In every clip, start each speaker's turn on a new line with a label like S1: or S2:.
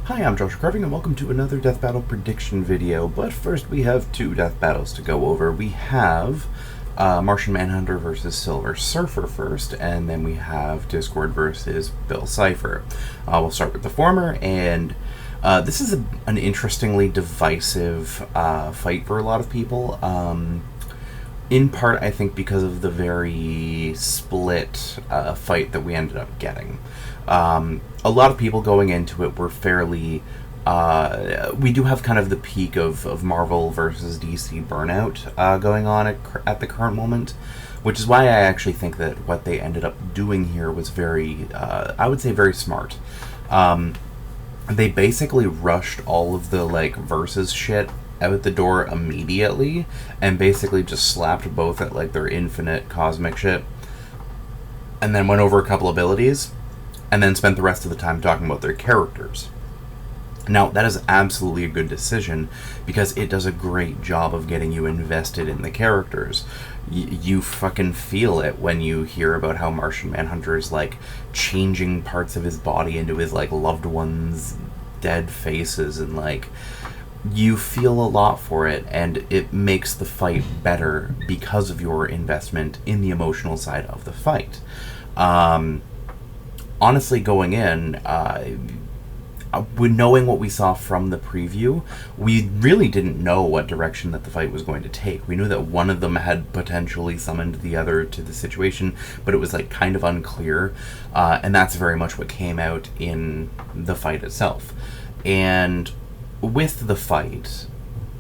S1: Hi, I'm Joshua Carving, and welcome to another Death Battle prediction video. But first, we have two Death Battles to go over. We have Martian Manhunter versus Silver Surfer first, and then we have Discord versus Bill Cipher. We'll start with the former, and this is an interestingly divisive fight for a lot of people. In part, I think, because of the very split fight that we ended up getting. A lot of people going into it were fairly... we do have kind of the peak of Marvel versus DC burnout going on at the current moment, which is why I actually think that what they ended up doing here was very, I would say, very smart. They basically rushed all of the, versus shit out the door immediately, and basically just slapped both at, their infinite cosmic shit, and then went over a couple abilities, and then spent the rest of the time talking about their characters. Now, that is absolutely a good decision, because it does a great job of getting you invested in the characters. You fucking feel it when you hear about how Martian Manhunter is, changing parts of his body into his, loved ones' dead faces, and, you feel a lot for it, and it makes the fight better because of your investment in the emotional side of the fight. Honestly, going in, knowing what we saw from the preview, we really didn't know what direction that the fight was going to take. We knew that one of them had potentially summoned the other to the situation, but it was kind of unclear, and that's very much what came out in the fight itself. And with the fight,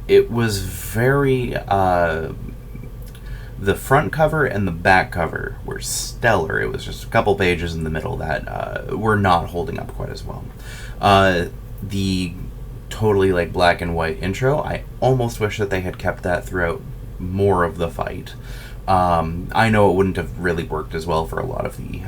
S1: it was very... the front cover and the back cover were stellar. It was just a couple pages in the middle that were not holding up quite as well. The totally black and white intro, I almost wish that they had kept that throughout more of the fight. I know it wouldn't have really worked as well for a lot of the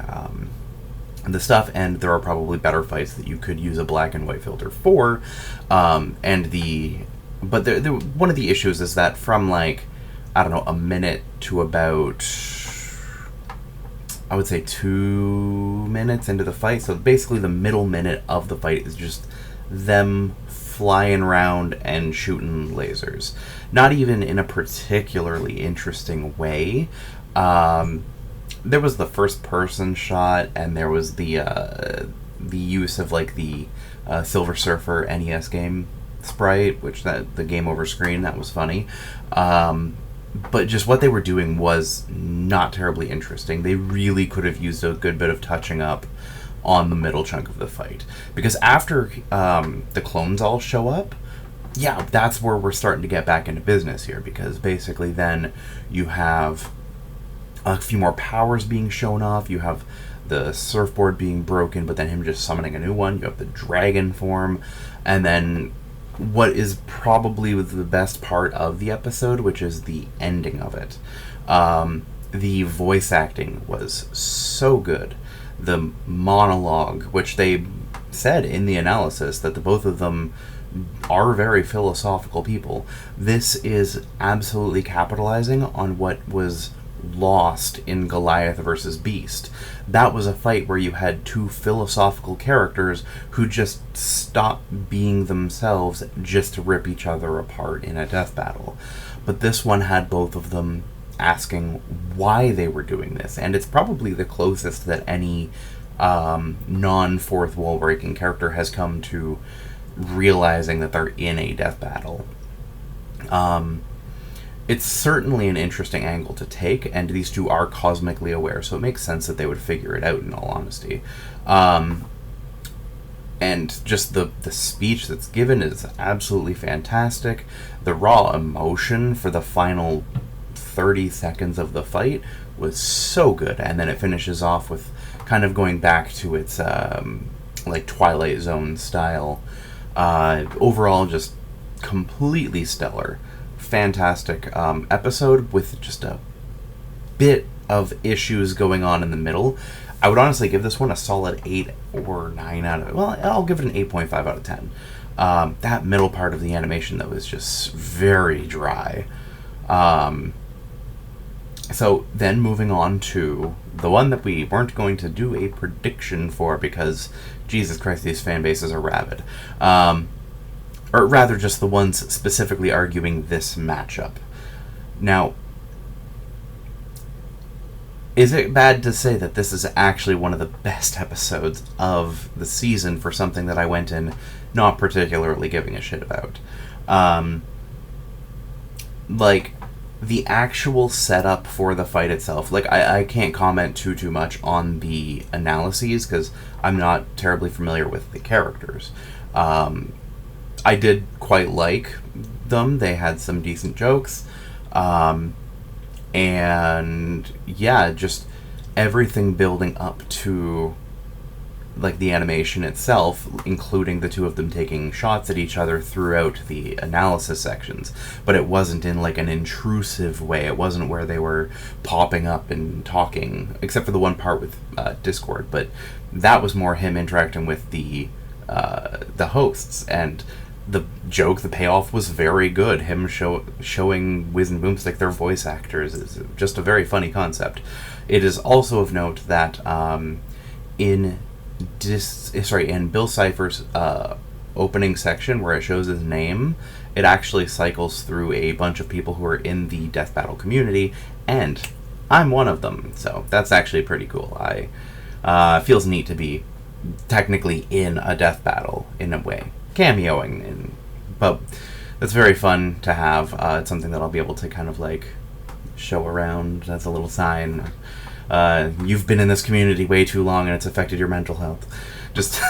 S1: stuff, and there are probably better fights that you could use a black and white filter for. But one of the issues is that from I don't know, a minute to about, I would say 2 minutes into the fight. So basically the middle minute of the fight is just them flying around and shooting lasers. Not even in a particularly interesting way. There was the first person shot, and there was the use of the Silver Surfer NES game sprite, which the game over screen, that was funny. But just what they were doing was not terribly interesting. They really could have used a good bit of touching up on the middle chunk of the fight. Because after the clones all show up, yeah, that's where we're starting to get back into business here. Because basically then you have a few more powers being shown off. You have the surfboard being broken, but then him just summoning a new one. You have the dragon form. And then what is probably the best part of the episode, which is the ending of it. The voice acting was so good. The monologue, which they said in the analysis that the both of them are very philosophical people. This is absolutely capitalizing on what was lost in Goliath versus Beast. That was a fight where you had two philosophical characters who just stopped being themselves just to rip each other apart in a death battle. But this one had both of them asking why they were doing this, and it's probably the closest that any non-fourth wall breaking character has come to realizing that they're in a death battle. It's certainly an interesting angle to take, and these two are cosmically aware, so it makes sense that they would figure it out, in all honesty. And just the speech that's given is absolutely fantastic. The raw emotion for the final 30 seconds of the fight was so good, and then it finishes off with kind of going back to its Twilight Zone style. Overall, just completely stellar. Fantastic episode with just a bit of issues going on in the middle. I would honestly give this one a solid 8 or 9 out of... Well, I'll give it an 8.5 out of 10. That middle part of the animation, though, is just very dry. So then moving on to the one that we weren't going to do a prediction for because, Jesus Christ, these fan bases are rabid. Or rather, just the ones specifically arguing this matchup. Now, is it bad to say that this is actually one of the best episodes of the season for something that I went in not particularly giving a shit about? Like, the actual setup for the fight itself, like, I can't comment too much on the analyses because I'm not terribly familiar with the characters. I did quite like them. They had some decent jokes. And yeah, just everything building up to like the animation itself, including the two of them taking shots at each other throughout the analysis sections. But it wasn't in like an intrusive way. It wasn't where they were popping up and talking, except for the one part with Discord. But that was more him interacting with the hosts, and the payoff was very good. Him showing Wiz and Boomstick their voice actors is just a very funny concept. It is also of note that in Bill Cipher's opening section where it shows his name, it actually cycles through a bunch of people who are in the Death Battle community, and I'm one of them. So that's actually pretty cool. Feels neat to be technically in a Death Battle in a way. Cameoing, but it's very fun to have. It's something that I'll be able to kind of like show around as a little sign. You've been in this community way too long and it's affected your mental health. Just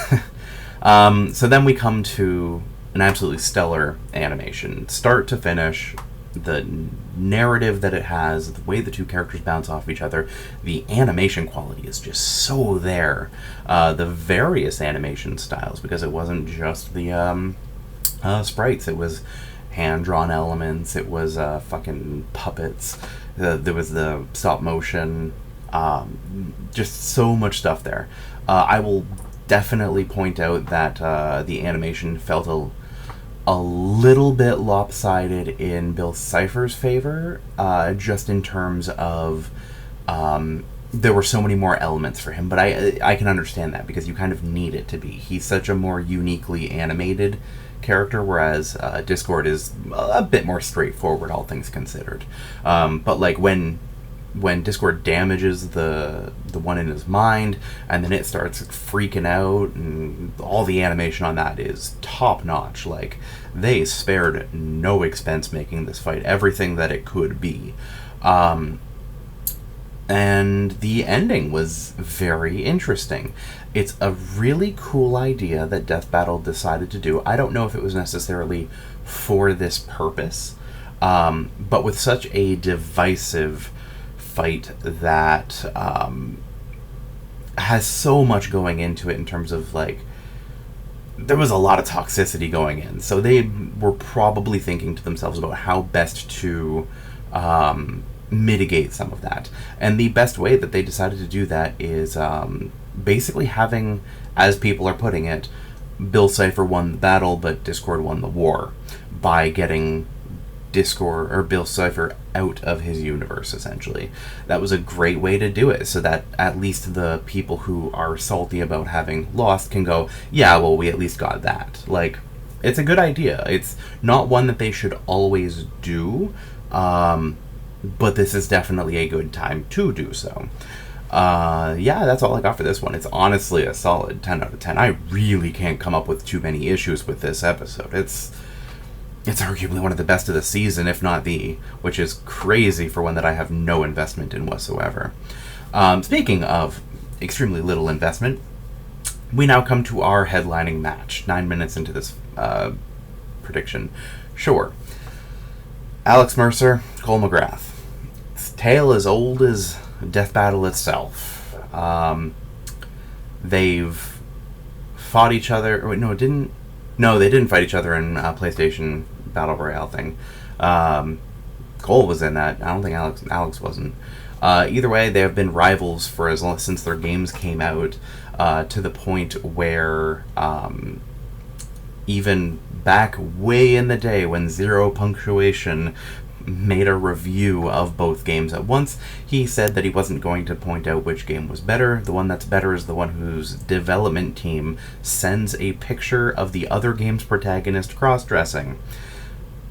S1: so then we come to an absolutely stellar animation, start to finish. The narrative that it has, the way the two characters bounce off each other, the animation quality is just so there. The various animation styles, because it wasn't just the sprites, it was hand-drawn elements, it was fucking puppets, there was the stop motion, just so much stuff there. I will definitely point out that the animation felt a little bit lopsided in Bill Cipher's favor, just in terms of there were so many more elements for him, but I can understand that because you kind of need it to be. He's such a more uniquely animated character, whereas Discord is a bit more straightforward, all things considered. But like when Discord damages the one in his mind, and then it starts freaking out, and all the animation on that is top notch. Like, they spared no expense making this fight everything that it could be. And the ending was very interesting. It's a really cool idea that Death Battle decided to do. I don't know if it was necessarily for this purpose, but with such a divisive fight that has so much going into it in terms of like there was a lot of toxicity going in, so they were probably thinking to themselves about how best to mitigate some of that, and the best way that they decided to do that is basically having, as people are putting it, Bill Cipher won the battle but Discord won the war by getting Discord or Bill Cipher out of his universe, essentially. That was a great way to do it, so that at least the people who are salty about having lost can go, yeah, well, we at least got that. Like, it's a good idea. It's not one that they should always do, but this is definitely a good time to do so. Yeah, that's all I got for this one. It's honestly a solid 10 out of 10. I really can't come up with too many issues with this episode. It's arguably one of the best of the season, if not the, which is crazy for one that I have no investment in whatsoever. Speaking of extremely little investment, we now come to our headlining match, 9 minutes into this prediction. Sure. Alex Mercer, Cole MacGrath. It's a tale as old as Death Battle itself. They've fought each other. Wait, no, they didn't fight each other in PlayStation Battle Royale thing. Cole was in that. I don't think Alex wasn't. Either way, they have been rivals for as long since their games came out, to the point where even back way in the day when Zero Punctuation made a review of both games at once. He said that he wasn't going to point out which game was better. The one that's better is the one whose development team sends a picture of the other game's protagonist cross-dressing.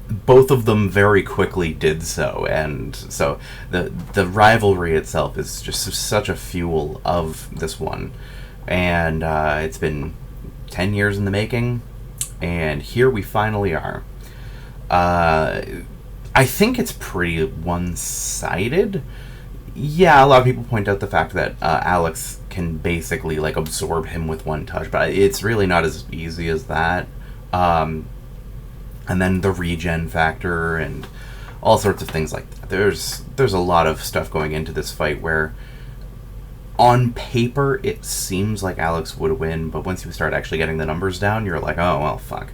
S1: Both of them very quickly did so, and so the rivalry itself is just such a fuel of this one. And it's been 10 years in the making, and here we finally are. I think it's pretty one-sided. Yeah, a lot of people point out the fact that Alex can basically like absorb him with one touch, but it's really not as easy as that. And then the regen factor and all sorts of things like that. There's a lot of stuff going into this fight where on paper it seems like Alex would win, but once you start actually getting the numbers down, you're like, oh, well, fuck.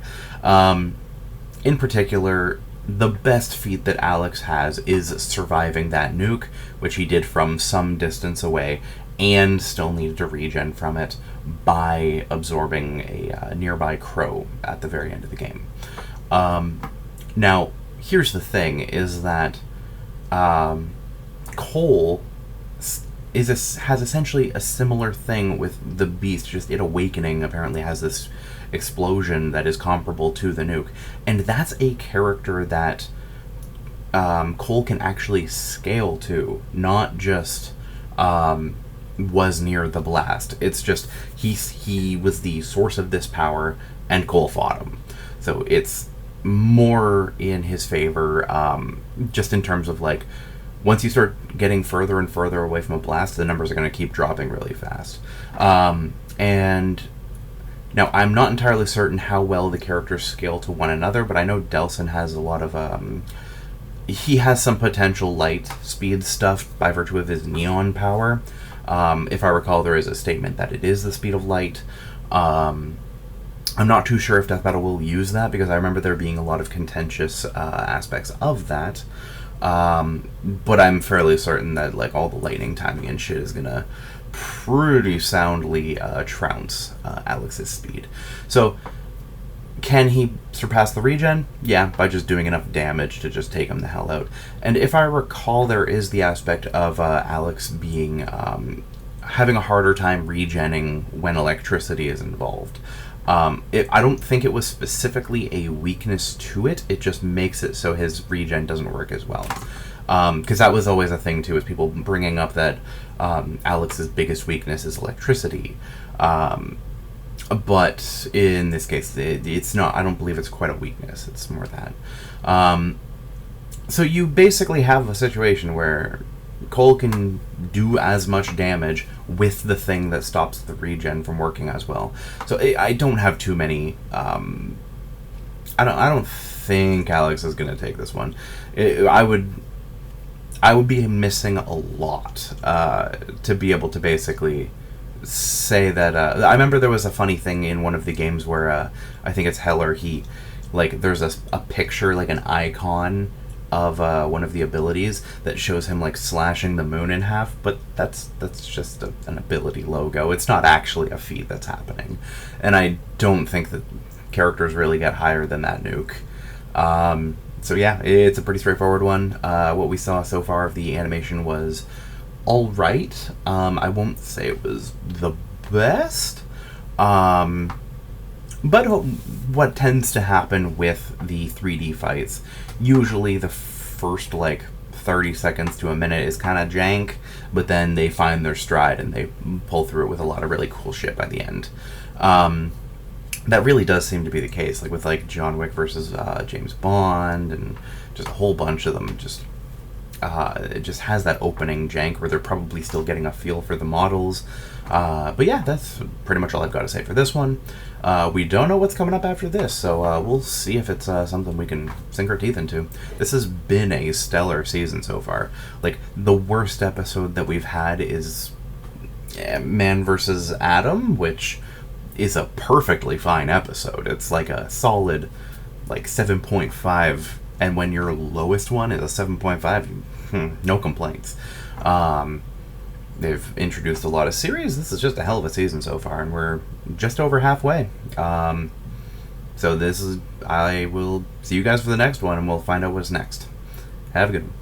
S1: In particular, the best feat that Alex has is surviving that nuke, which he did from some distance away, and still needed to regen from it by absorbing a nearby crow at the very end of the game. Now, here's the thing, is that Cole has essentially a similar thing with the Beast, just it awakening apparently has this explosion that is comparable to the nuke, and that's a character that Cole can actually scale to, not just was near the blast. It's just he was the source of this power and Cole fought him, so it's more in his favor, just in terms of like once you start getting further and further away from a blast, the numbers are going to keep dropping really fast. And now, I'm not entirely certain how well the characters scale to one another, but I know Delson has a lot of he has some potential light speed stuff by virtue of his neon power. If I recall, there is a statement that it is the speed of light. I'm not too sure if Death Battle will use that, because I remember there being a lot of contentious aspects of that. But I'm fairly certain that like all the lightning timing and shit is gonna pretty soundly trounce Alex's speed. So, can he surpass the regen? Yeah, by just doing enough damage to just take him the hell out. And if I recall, there is the aspect of Alex being having a harder time regenning when electricity is involved. I don't think it was specifically a weakness to it. It just makes it so his regen doesn't work as well. Because that was always a thing too, is people bringing up that Alex's biggest weakness is electricity. But in this case, it's not. I don't believe it's quite a weakness. It's more that. So you basically have a situation where Cole can do as much damage with the thing that stops the regen from working as well. So I don't have too many. I don't think Alex is going to take this one. I would be missing a lot to be able to basically say that. I remember there was a funny thing in one of the games where I think it's Heller. He there's a picture, like an icon of one of the abilities that shows him like slashing the moon in half, but that's just an ability logo. It's not actually a feat that's happening, and I don't think that characters really get higher than that nuke. So yeah, it's a pretty straightforward one. What we saw so far of the animation was all right. I won't say it was the best, but what tends to happen with the 3D fights, usually the first 30 seconds to a minute is kind of jank, but then they find their stride and they pull through it with a lot of really cool shit by the end. That really does seem to be the case, with John Wick versus James Bond, and just a whole bunch of them. It just has that opening jank where they're probably still getting a feel for the models. But yeah, that's pretty much all I've got to say for this one. We don't know what's coming up after this, so we'll see if it's something we can sink our teeth into. This has been a stellar season so far. The worst episode that we've had is Man vs. Adam, which is a perfectly fine episode. It's a solid 7.5, and when your lowest one is a 7.5, no complaints. They've introduced a lot of series. This is just a hell of a season so far, and we're just over halfway. So I will see you guys for the next one, and we'll find out what's next. Have a good one.